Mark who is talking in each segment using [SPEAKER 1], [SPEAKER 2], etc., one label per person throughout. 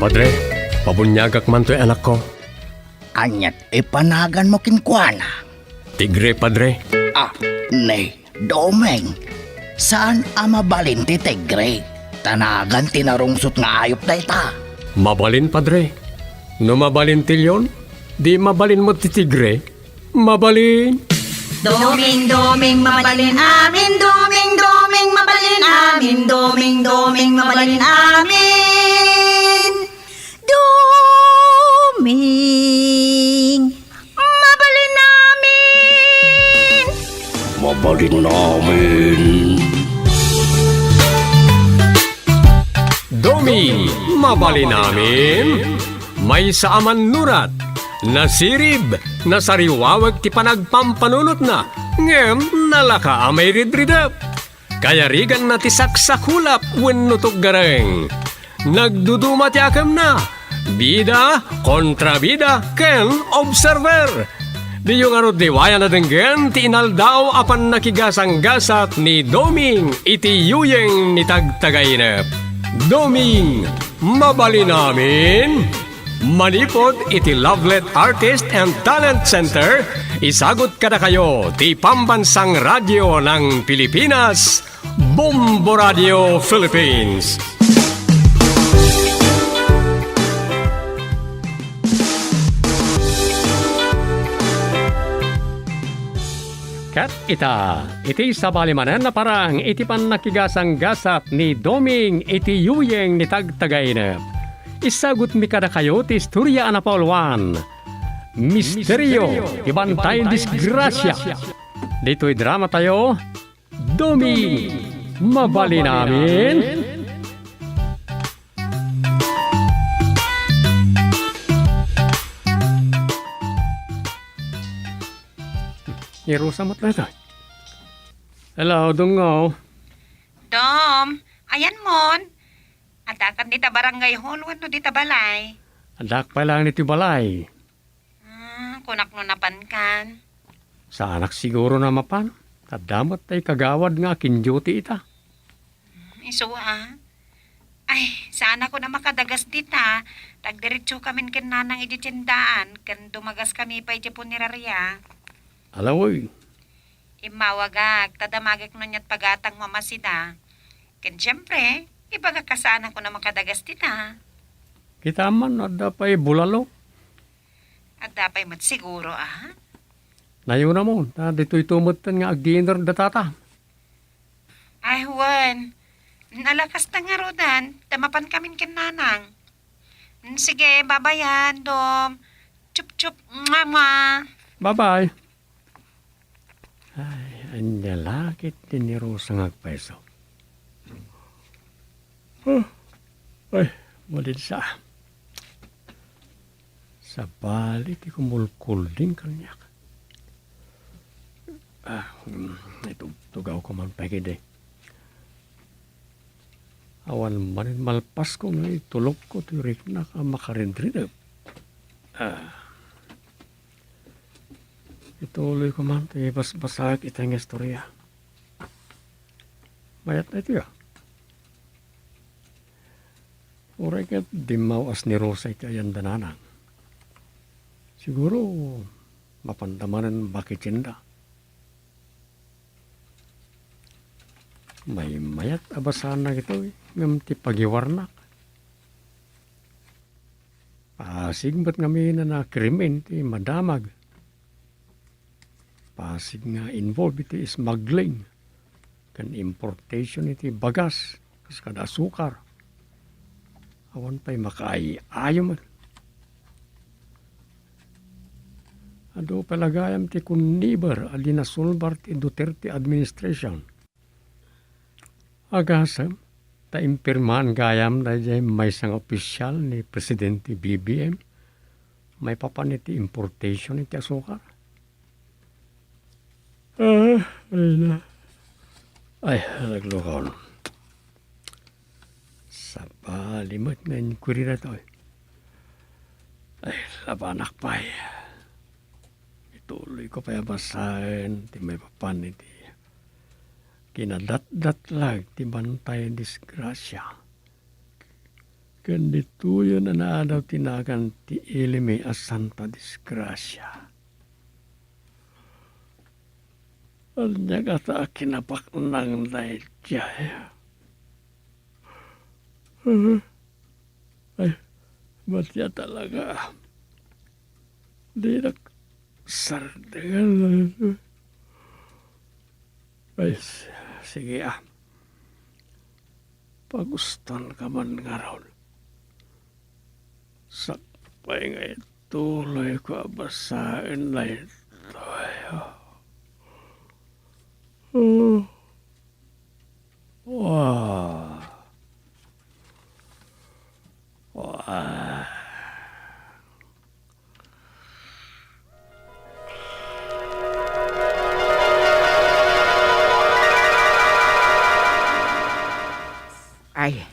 [SPEAKER 1] Padre, pabunyagak man to'y anak ko.
[SPEAKER 2] Anyat ipanagan mo kinkwana.
[SPEAKER 1] Tigre, Padre.
[SPEAKER 2] Nay, Domeng. Saan mabalin ti Tigre? Tanagan tinarungsot nga ayop na ita.
[SPEAKER 1] Mabalin, Padre. No mabalin tilyon, di mabalin mo ti Tigre. Mabalin.
[SPEAKER 3] Doming, doming, mabalin amin. Doming, doming, mabalin amin. Doming, doming, mabalin amin. Doming, mabalin amin.
[SPEAKER 2] Mabalin namin.
[SPEAKER 1] Domi, mabalin namin. May saaman nurat, nasirib, nasariwawag ti panagpampanunot na, ngem nalaka amay ridridap. Kaya rigan na ti saksakulap wenno gareng. Nagduduma ti akam na, bida, kontrabida, ken observer. Di yung arod diwaya na denggen, ti inaldaw apan nakigasang-gasat ni Doming iti yuyeng ni tagtagainep. Doming, mabali namin. Manipod iti Lovelet Artist and Talent Center, isagot kada kayo ti pambansang radyo ng Pilipinas, Bombo Radio Philippines. Kat iti sabalimanan na parang iti pan nakigasang-gasat ni Doming iti yuyeng ni tagtagainep. Isagot mi kada kayo ti istorya na Pauluan. Misteryo, ibantay disgrasya. Dito'y drama tayo, Doming, mabali namin. Irusa mo't na ito. Hello, Dungo.
[SPEAKER 3] Dom, ayan mon. Adakan dita barangay hall, wano dita balay.
[SPEAKER 1] Adak pa lang niti balay.
[SPEAKER 3] Kunak no napankan.
[SPEAKER 1] Sa anak siguro na mapan. Kadamot ay kagawad nga kinduty ita.
[SPEAKER 3] Isuwa. Ay, sana ko na makadagas dita. Tagdiretso kami ken nanang iditindaan. Ken dumagas kami pa iti punerarya.
[SPEAKER 1] Alawoy.
[SPEAKER 3] Imawagag, tadamagak no niya't pagatang mamasida. Ken siyempre, ibaga kasana ko na makadagas dita.
[SPEAKER 1] Kita man, ada pa'y bulalo.
[SPEAKER 3] At dapay mat siguro,
[SPEAKER 1] Nayo na mo, dito'y tumutan nga ag-dinner datata.
[SPEAKER 3] Ay, Juan. Nalakas na nga rodan. Tamapan kami ken nanang. Sige, babayan, Dom. Chup-chup, mama.
[SPEAKER 1] Bye-bye. Ay, anyalakit din ni Rosa ngagpeso. Ay, walid sa. Sa bali, ti kumulkul din kanyak. Ito, tugaw ko man pagid eh. Awan manin malpas ko nga itulog ko, tirik na ka makarindrinap. Ituloy ko man, bas-basak itang istorya. Mayat na ito ya. Uray ka dimawas ni Rosa iti ayan dananang. Siguro, mapandamanan bakit sinda. May mayat abasan na ito eh. Ngam ti pagiwarnak. Pasig ba't ngami na krimen ti madamag. Pasig nga involved iti smuggling. Kan importation iti bagas. Kas kada asukar. Awan pa'y makaayayo man. Ado palagayam ti kunnibar ali nasulbar ti Duterte administration. Agasam, ta impirman gayam na may isang opisyal ni Presidente BBM. May papan iti importation iti asukar. Ay, naglukaw. Sa palimot na inquiry na ito. Ay, labanak pa eh. Ituloy ko pa basahin. Di may papan iti. Kinadat-dat lang ti bantay disgrasya. Ganito yun na naadaw tinagan ti ilimi a Santa Disgrasya. Alnya kata kinapak ng laitjay. Ay, ba't ya talaga? Di nagsardegan. Ay, sige Pagustan ka man nga raw. Sakpay nga ituloy ko abasain na ito. Wow. Wow.
[SPEAKER 4] Ay,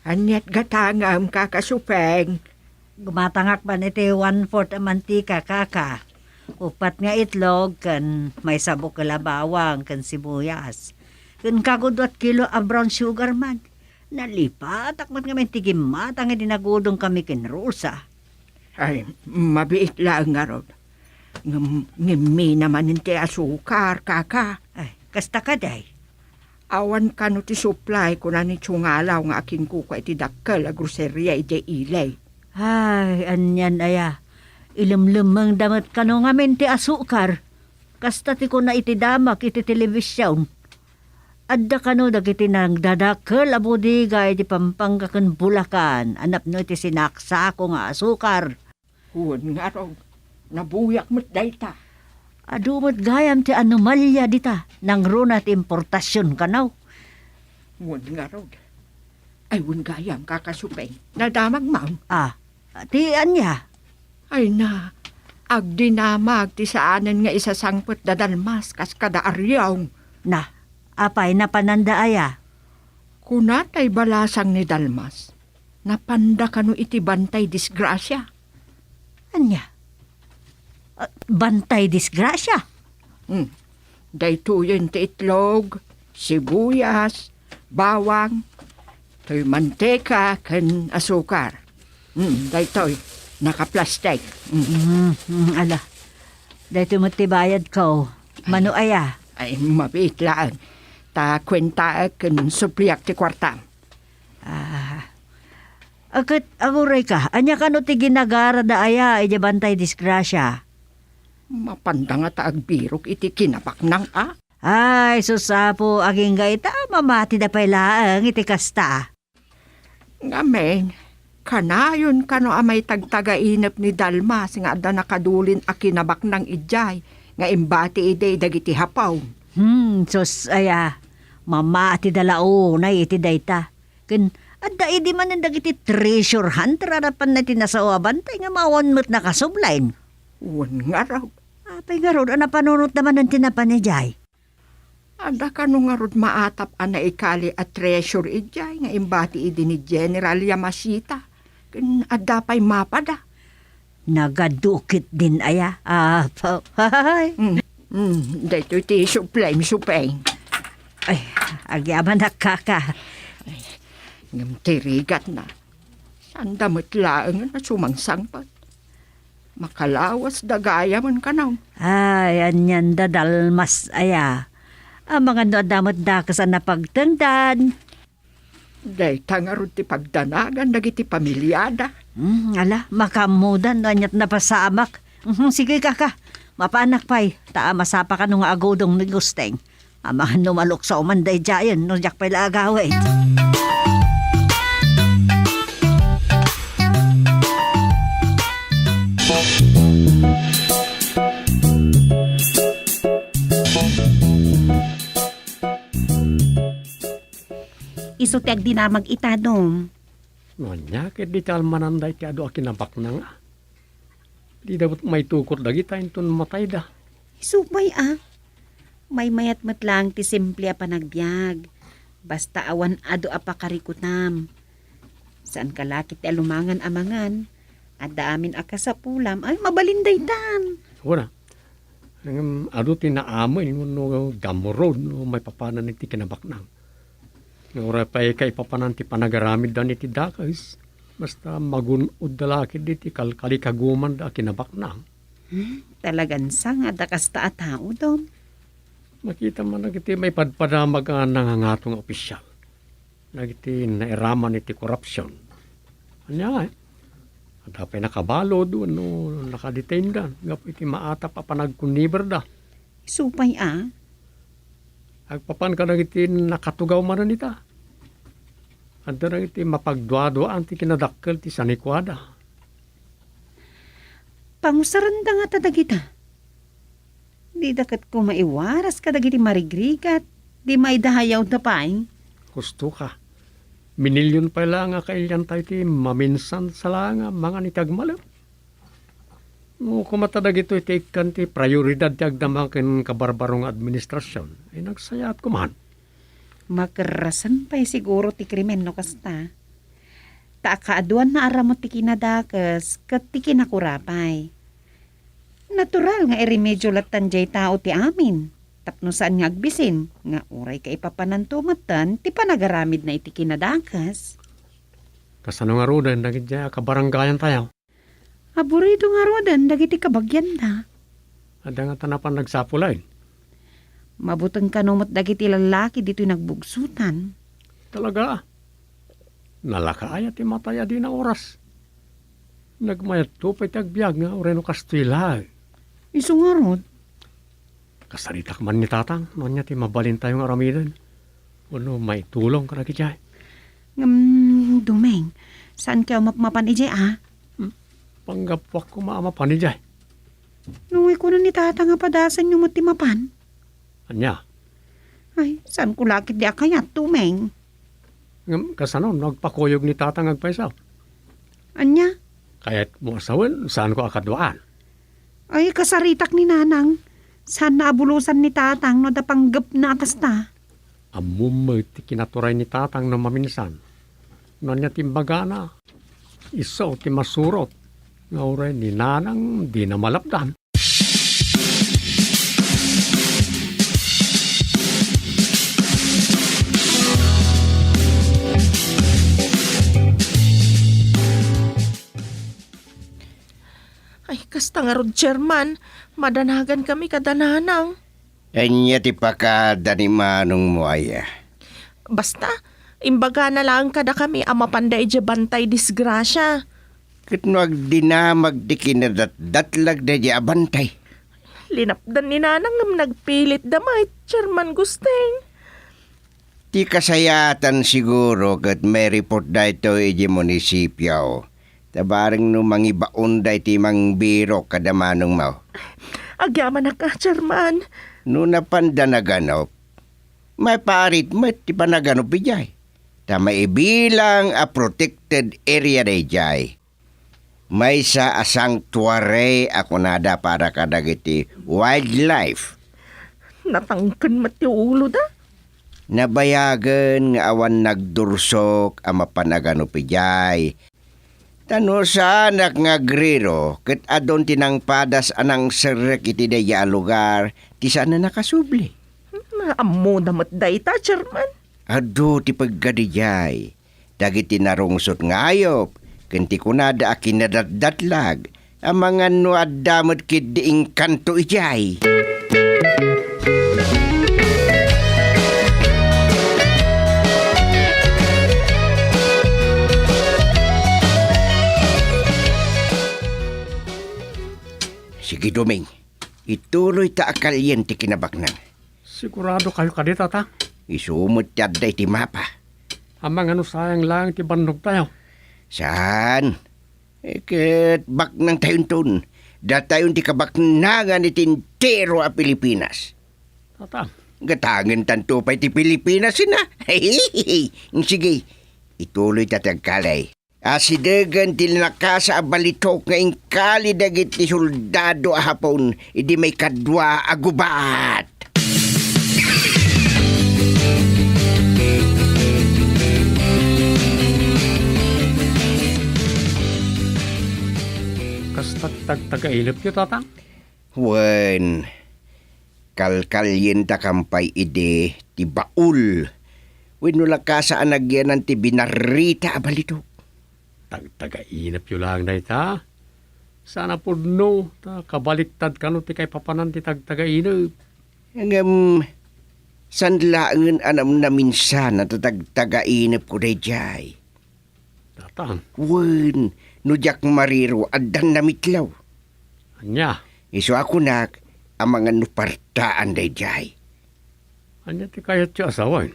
[SPEAKER 4] anyat gatangam kakasupeng.
[SPEAKER 5] Gumatangak ba niti 1/4 ang mantika, kaka? Upat nga itlog, kan may sabok kalabawang, kan sibuyas. Kan kagudot kilo a brown sugar man. Nalipat, akmat nga may tigimat, ang dinagudong kami kin Rosa.
[SPEAKER 4] Ay, mabiit lang nga rod. Ngimi naman hindi asukar, kaka.
[SPEAKER 5] Ay, kasta ka day.
[SPEAKER 4] Awan ka no ti supply ko na ni tsungalaw nga aking kuka iti dakkel a groceria iti ilay.
[SPEAKER 5] Ay, anyan aya. Ilimlimang damat ka no nga men ti asukar. Kasta ti ko na iti damak iti telebisyon. Adda ka no dagiti nang dadakkel a budiga iti pampanggaken Bulacan. Anap no iti sinaksa ko nga asukar.
[SPEAKER 4] Huwag nga rod. Nabuyak mo't dayta.
[SPEAKER 5] Adumot gayam ti anomalya dita. Nang runat importasyon kanaw.
[SPEAKER 4] Huwag nga rod. Ay, huwag gayam kakasupeng. Nadamag ma'am.
[SPEAKER 5] Ti anya.
[SPEAKER 4] Ay na, agdinamag ti saanan nga isasangpot dadalmas kas kada aryaw.
[SPEAKER 5] Na, apay na pananda aya.
[SPEAKER 4] Kunatay balasang ni Dalmas, napanda kano iti bantay disgrasya.
[SPEAKER 5] Anya? Bantay disgrasya.
[SPEAKER 4] Daytoyen ti itlog, sibuyas, bawang, to'y manteka ken asukar. Daytoy, nakaplastik.
[SPEAKER 5] Ala, dahito mo tibayad ko. Mano aya?
[SPEAKER 4] Ay, mabit lang. Ta kwenta ken supliak ti kwarta.
[SPEAKER 5] Agad aguray ka. Anya ka no ti ginagara da aya, ija bantay disgrasya.
[SPEAKER 4] Mapanda nga ta agbirok iti kinapak ng
[SPEAKER 5] Ay, susapo, aging gaita, mamati da pailaang iti kasta.
[SPEAKER 4] Ngamen, kanayon kano amay tagtagainap ni Dalmas nga ada nakadulin a kinabak ng ijay nga imbati ide dagiti hapaw.
[SPEAKER 5] Sus, aya, mamati dalao na iti dayta. Ken, adda idi man ang dagiti treasure hunter arapan na tinasawa bantay nga mawan mo't nakasublain.
[SPEAKER 4] Uwan nga raw.
[SPEAKER 5] Apay nga ron, ana panunot naman ang tinapan ni Jay.
[SPEAKER 4] Ada kano nga rod maatap ana ikali at treasure ijay nga imbati ide ni General Yamashita. Ken adda pay mapada.
[SPEAKER 5] Nagadukit din aya. Hay.
[SPEAKER 4] Dayto iti supply supeng.
[SPEAKER 5] Ay, agyaman na kaka.
[SPEAKER 4] Ngam tirigat na. Sanda mo't laang na sumangsangpat. Makalawas dagaya man kanaw.
[SPEAKER 5] Ay, anyan dadalmas aya. Ang mga nadamot dakas ang napagtangdan.
[SPEAKER 4] Day tangarod ti pagdanagan dagiti pamilyada.
[SPEAKER 5] Ala, makamudan anyat napasamak. Sige kaka, mapanak pa'y. Taa masapa ka nung agodong ni Gusteng. Ang mga numalok sa umanday dyan, nung jak pa'y laagawin.
[SPEAKER 3] Iso ti agdinamag itadom.
[SPEAKER 1] Nonya, ket di talmananday ti ado akinabak na nga. Di dapat may tukot dagi tayo itong matay da.
[SPEAKER 3] Isupay May mayat matlang ti simple a panagbiag. Basta awan ado apakarikutam. Saan kalakit ti alumangan amangan. At daamin akasapulam ay mabalinday tan.
[SPEAKER 1] Wala. Ado tinaamoy no gamurod no may papanan iti kinabak na. Nga oray pa kay papanan ti panagaramid dan iti dakas. Basta magunod dalaki di ti kalkalikaguman da kinabaknang.
[SPEAKER 3] Talagan sa nga dakas ta at tao dom.
[SPEAKER 1] Makita man nagiti may padpadamag ang nangangatong opisyal. Nagiti nairaman iti korupsyon. Anya nga Adapay nakabalo doon, no, nakadetain da. Gapo iti maata pa panagkuniber da.
[SPEAKER 3] Supay
[SPEAKER 1] Agpapan ka nagiti nakatugaw man nita. At na iti mapagduado ang ti kinadakkel ti sanikwada.
[SPEAKER 3] Pangusaran da nga tadagita. Di dakat ko maiwaras ka dagiti marigrigat. Di maidahayaw da paing.
[SPEAKER 1] Gusto ka. Minilyon pa lang nga kailyan tayo ti maminsan sa langa mga nitagmalap. No, kumatadag ito iti ikan ti prioridad ti agdamakin kabarbarong administrasyon. Ay nagsayat ko man.
[SPEAKER 3] Makarasan pa'y siguro ti krimen no kasta. Ta kaaduan na aramot ti kinadakas kat ti kinakurapay. Natural nga iremedyo latan jay tao ti amin. Tapno saan nga agbisin, nga uray ka ipapanantumatan, ti panagaramid na iti kinadakas.
[SPEAKER 1] Kasano nga rodan, dagit dya kabaranggayan tayo.
[SPEAKER 3] Aburido nga rodan, dagiti kabagyan na.
[SPEAKER 1] Ada nga tanapan nagsapulay.
[SPEAKER 3] Mabutang kanumot dagiti lalaki dito'y nagbugsutan.
[SPEAKER 1] Talaga. Nalakaaya ti mataya di na oras. Nagmayat to pa'y tagbiag nga oreno kastila.
[SPEAKER 3] Iso nga rod.
[SPEAKER 1] Kasaritak man ni tatang, no niya ti mabalin tayong aramidan. Ano, may tulong ka na kitya.
[SPEAKER 3] Dumeng, saan ka mapan ijay
[SPEAKER 1] Panggapwak ko maama pa ni Jay.
[SPEAKER 3] Nungay ko na ni tata nga padasan yung matimapan.
[SPEAKER 1] Anya,
[SPEAKER 3] Ay, saan ko lakit di akayat, Dumeng?
[SPEAKER 1] kasano, nagpakuyog ni tatang agpaisaw.
[SPEAKER 3] Anya?
[SPEAKER 1] Kaya't mo asawan, saan ko akadwaan?
[SPEAKER 3] Ay, kasaritak ni nanang. Saan naabulusan ni tatang no da panggap na kasta?
[SPEAKER 1] Amumay ti kinaturay ni tatang na maminsan. No niya timbaga na. Iso ti masurot. Nga uray ni nanang di na malapdan.
[SPEAKER 6] Ay, kasta nga rod, Chairman. Madanagan kami kadananang.
[SPEAKER 7] Anya ti pakadani manong mo aya.
[SPEAKER 6] Basta, imbaga na lang kada kami ama panday di bantay disgrasya.
[SPEAKER 7] Kat no agdinamag di kinadatdatlag da di abantay.
[SPEAKER 6] Linapdan ni nanang ngam nagpilit damay, Chairman Gusteng.
[SPEAKER 7] Ti kasayatan siguro kat may report da ito iji munisipyo. Tabarang no mangibaon da iti mang biro kada manong mo.
[SPEAKER 6] Agyaman na ka, Chairman.
[SPEAKER 7] No napanda na ganop, may parit mo ti panaganop ijay. Ta maibilang a protected area da ijay. May sa a sanctuary ako nada para kadagiti wildlife.
[SPEAKER 6] Natangkan mati ulo da.
[SPEAKER 7] Nabayagan nga awan nagdursok ang mapanaganop ijay. Tano sa anak nga griro, kat adon tinang padas anang serek iti daya lugar, ti sana nakasubli.
[SPEAKER 6] Maamo damat day ta, Chairman.
[SPEAKER 7] Ado ti paggadijay, dagiti narungsot ngayop, kanti kunada akin nadatdatlag, ang mga no adamot kidiing kanto ijay. Sige, Doming. Ituloy ta akalyen ti kinabaknan.
[SPEAKER 1] Sigurado kayo kadi tatang.
[SPEAKER 7] Isumot yad da iti mapa.
[SPEAKER 1] Amang ano sayang lang ti bandog tayo.
[SPEAKER 7] Saan? Ket bak ng tayon ton. Datayon ti kabaknangan iti entero a Pilipinas.
[SPEAKER 1] Tatang,
[SPEAKER 7] Gatangan tanto pa iti Pilipinas na. Sige, ituloy ta tagkalay. Asidegan ti nakasa a balitok nga ingkali dagit ti soldado a hapon, idi may kadwa a gubat.
[SPEAKER 1] kastat tagtagailip yo tatang.
[SPEAKER 7] Wen, kalkalyen ta kampay ide ti baul. Wen no lakasa anagyanan ti binarita a balitok.
[SPEAKER 1] Tagtaga-inap yun lang na ita. Sana po no, kabaliktad ka no ti kay papanan ti tagtaga-inap.
[SPEAKER 7] Sanlaangan anam na minsan na tatagtagainap ko dayjay.
[SPEAKER 1] Tatang,
[SPEAKER 7] Wen, no jak mariro adan namitlaw.
[SPEAKER 1] anya,
[SPEAKER 7] Iso ako nak, ang mga nupartaan dayjay.
[SPEAKER 1] anya ti kayat siya asawan.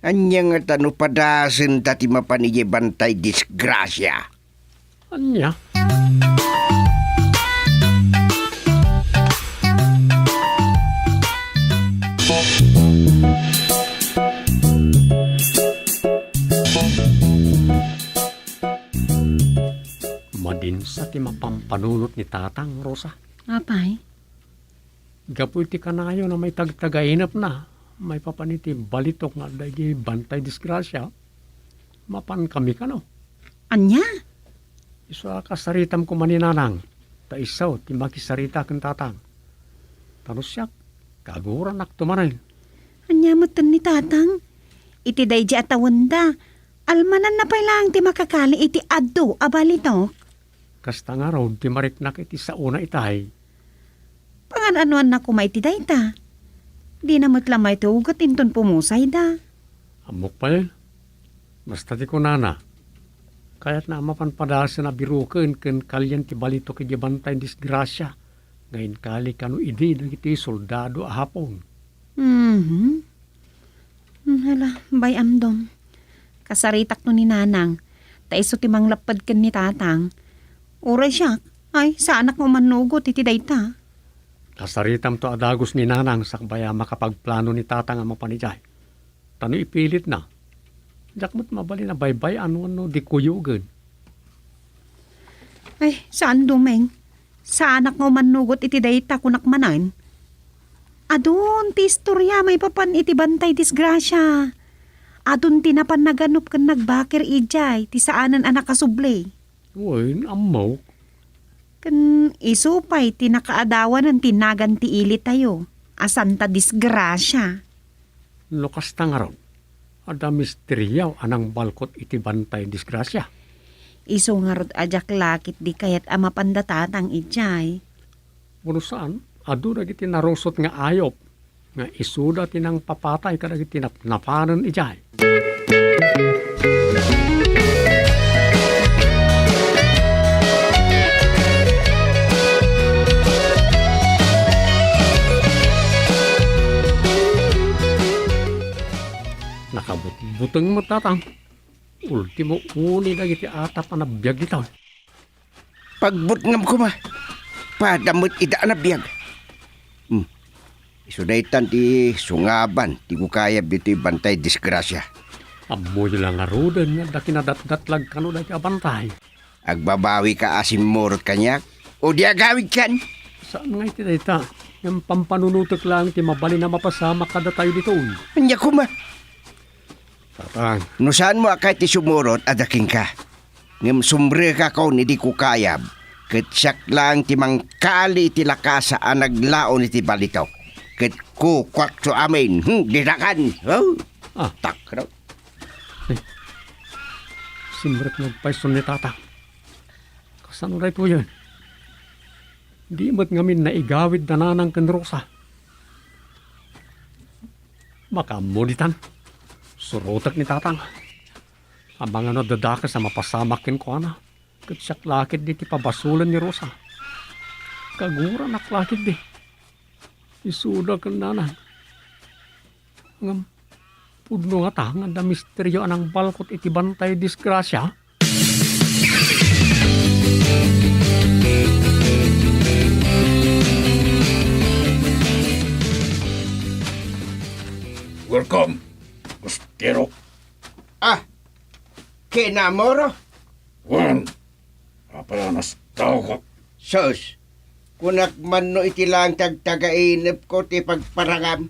[SPEAKER 7] Anya nga tano padasen tati mapanije bantay disgrasya.
[SPEAKER 1] Anya, madinsa ti mapampanunot ni Tatang Rosa.
[SPEAKER 3] Apay?
[SPEAKER 1] Gapoy ti kanayo na may tagtagainap na. May papaniti balitok nga dahil bantay disgrasya. Mapan kami ka no.
[SPEAKER 3] Anya?
[SPEAKER 1] Iso kasaritam ko maninanang. Ta isaw ti makisarita kang Tatang. Tanong siya, kaguran aktumanin.
[SPEAKER 3] Anya mo ni tatang? Iti day di atawanda. Almanan na pa lang ti makakali iti addo abalito.
[SPEAKER 1] Kasta nga raw, ti mariknak iti sa una itay.
[SPEAKER 3] Pangananuan na kumay ti day ta. Di na matlamay ti ugat inton pumusay da.
[SPEAKER 1] Amok pa yun. Basta ti kunana. Kaya't na mapanpadasa na biruken ken kalyan ti balito kay bantay disgrasya. Ngayon kali kanu idi nagiti soldado ahapon.
[SPEAKER 3] Hala, bay amdom. Kasaritak no ni nanang. Ta iso ti manglapad ken ni tatang. Uray siya. Ay, sa anak mo manugot iti dayta.
[SPEAKER 1] Kasaritam to adagos ni nanang sakbaya makapagplano ni Tatang ang mapanijay. Tano ipilit na. Jakmat mabali na baybay ano di kuyugan.
[SPEAKER 3] Ay, saan dumeng? Sa anak mo manugot iti dayta kunak manan. Adun, ti istorya may papan iti bantay disgrasya. Adun tinapan naganup kan nagbakir ijay, ti saanan anak kasuble.
[SPEAKER 1] Uy, amaw.
[SPEAKER 3] Kan isupay, tinakaadawan ng tinagan ti ilit tayo. Asanta disgrasya.
[SPEAKER 1] Lukas ta nga ron. Ada misteryaw anang balkot iti bantay disgrasya.
[SPEAKER 3] Iso nga rod ajak lakit di kayat ama pandatatang ijay.
[SPEAKER 1] Uno saan? Adu dagiti narusot nga ayop. Nga isuda tinang papatay ka dagiti napanan ijay. Nakabutang mo Tatang. Ultimo uni dagiti atap na biyag ditaw.
[SPEAKER 7] Pagbutngam ko ma, padamot ida na biyag. Isudaitan ti sungaban, ti kukayab dito bantay disgrasya.
[SPEAKER 1] Amoy lang nga roden nga daki nadatdatlag kano daki abantay.
[SPEAKER 7] Agbabawi ka asim morot kanyak, o di agawid kan.
[SPEAKER 1] Saan nga iti dayta? Yung pampanunutok lang ti mabali na mapasama kada tayo dito.
[SPEAKER 7] Anya ko ma,
[SPEAKER 1] Tatang,
[SPEAKER 7] no saan mo akay ti sumurot adaking ka. Ngem sumbre ka ko ni di kukayab, ketsak lang ti mangkali ti lakasa ang naglaon iti balitok. Ket kukwak so amin, dirakan. Oh,
[SPEAKER 1] ah,
[SPEAKER 7] tak raw.
[SPEAKER 1] simret nagpaiso ni Tatang. Kasano ray po yun? Di mo't ngamin na igawid na nanang kenrosa. Makamulitan. Surutak ni Tatang. Abang ano dadaka sa mapasamakin ko ana. Katsak lakit di ti pabasulan ni Rosa. Kagura naklakit di. Isuda kan nanan. Ngam pudno nga ta nga da misteryo anang balkot iti bantay disgrasya.
[SPEAKER 8] Welcome, Gustero.
[SPEAKER 7] Ah, kinamoro.
[SPEAKER 8] Juan, apalanas tao ko.
[SPEAKER 7] Sos, kunak man no iti lang tagtagainip ko ti pagparangam.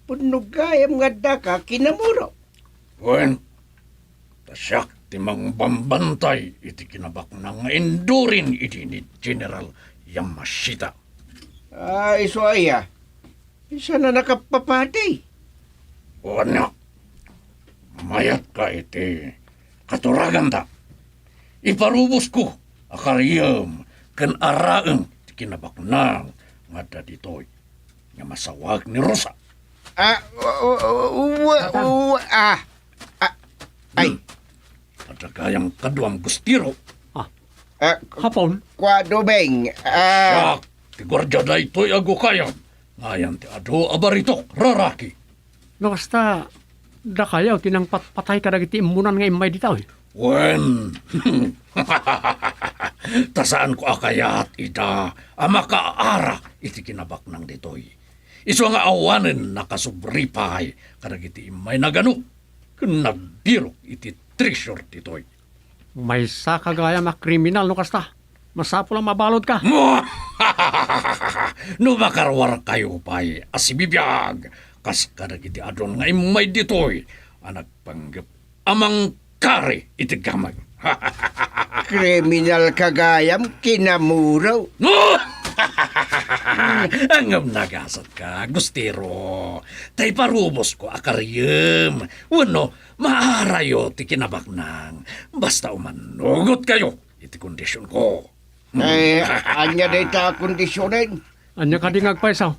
[SPEAKER 7] Punugayam nga daka kinamuro.
[SPEAKER 8] Juan, tasyak timang bambantay iti kinabak ng endurin iti ni General Yamashita.
[SPEAKER 7] Ah, iso aya. Isa na nakapapati.
[SPEAKER 8] Juan nga, mayat ka iti katuragan ta. Iparubos ko akariyam kan araeng ti kinabaknang nga da ditoy nga masawag ni Rosa.
[SPEAKER 7] Ay,
[SPEAKER 8] Padagayang kaduang gustiro.
[SPEAKER 1] Hapon,
[SPEAKER 7] kwa Domeng,
[SPEAKER 8] Sak, ti gwardya da ito'y ago kayan. Ngayon ti ado abaritok, raraki.
[SPEAKER 1] no basta da kayaw tinang patay ka dagiti imunan nga imay ditaw.
[SPEAKER 8] Wen, tasaan ko akayat ida, ama kaara iti kinabaknang ditoy. Iso nga awanen nakasubripay kadagiti imay na gano. Nagdiro iti treasure ditoy.
[SPEAKER 1] May sa kagaya mga kriminal no kasta. Masapo lang mabalod ka.
[SPEAKER 8] No makarwar kayo pa'y asibibiyag. Kas kadagiti adron nga imay ditoy. Anak panggap amang kare iti gamay.
[SPEAKER 7] kriminal kagayam kinamuraw.
[SPEAKER 8] Angam nagasat ka, gustero. Tay parubos ko akaryem. Wano, maarayo ti kinabaknang. Basta umanugot kayo, iti kondisyon ko.
[SPEAKER 7] Anya day ta kondisyonin.
[SPEAKER 1] Anya ka di ngagpaisaw.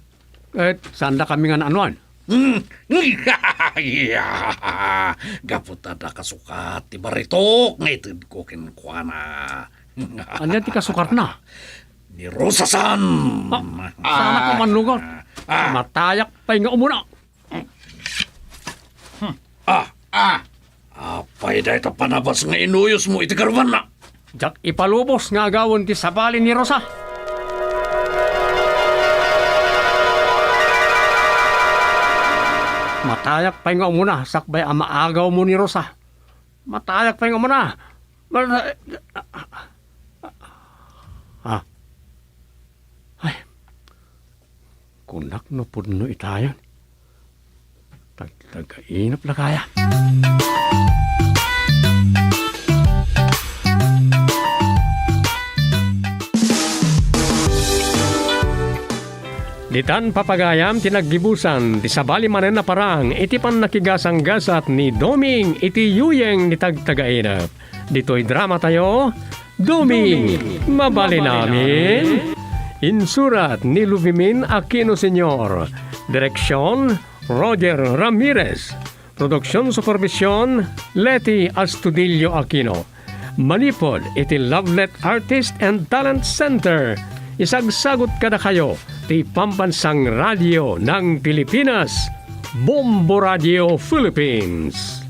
[SPEAKER 1] Sanda kami nga anuan.
[SPEAKER 8] Gaputada kasukat ti baritok nga itid ko kinkwana.
[SPEAKER 1] Anya ti kasukar na.
[SPEAKER 8] Ni Rosa-san.
[SPEAKER 1] Sana ka manlugot. Matayak pa'y nga umuna.
[SPEAKER 8] Apay da ito panabas nga inuyos mo iti karwan na.
[SPEAKER 1] Jak ipalubos nga agawon ti sabali ni Rosa. Matayak pa'y nga umuna. Sakbay ang maagaw mo ni Rosa. Matayak pa'y nga umuna. Ay. Kunak no pudno itayon. Tagtainap na kaya. Ditan papagayam tinaggibusan ti sabali manen na parang iti pan nakigasang-gasat ni Doming iti yuyeng ni tagtagainap. Dito'y drama tayo, Doming, mabali namin. Insurat ni Luvimin Aquino Sr. Direksyon, Roger Ramirez. Produksyon Supervision, Leti Astudillo Aquino. Manipod iti Lovelet Artist and Talent Center. Isagsagot kada kayo ti Pambansang Radio ng Pilipinas, Bombo Radio Philippines.